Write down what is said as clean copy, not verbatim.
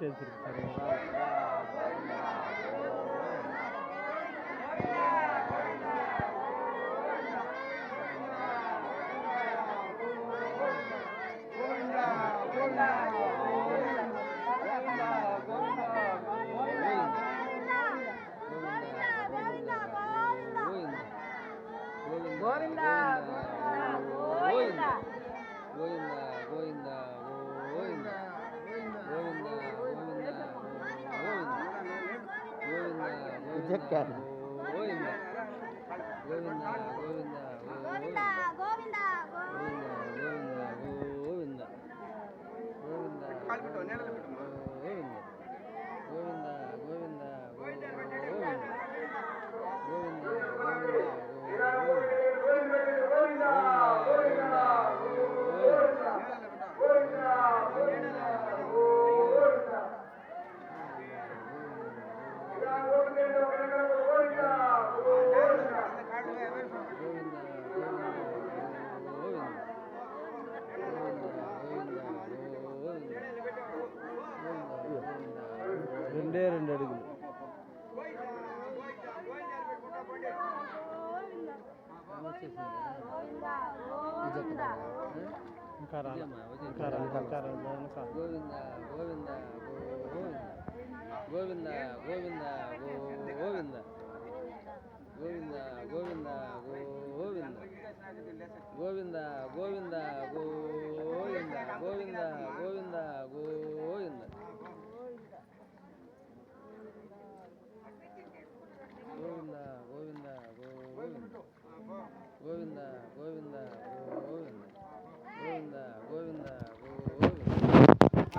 stage సరే గోవింద గోవింద గోవింద గోవింద గోవింద చెక్కారు గోవింద గోవింద గోవింద గోవింద గోవింద గోవింద గోవింద గోవింద గోవింద రెండే రెండు అడుగులు ఇంకా రాలే ఇంకా రాలే ఇంకా రాలే ఇంకా గోవింద గోవింద గోవింద గోవింద గోవింద గోవింద గోవింద గోవింద గోవింద గోవింద గోవింద గోవింద గోవింద గోవింద గోవింద గోవింద గోవింద గోవింద గోవింద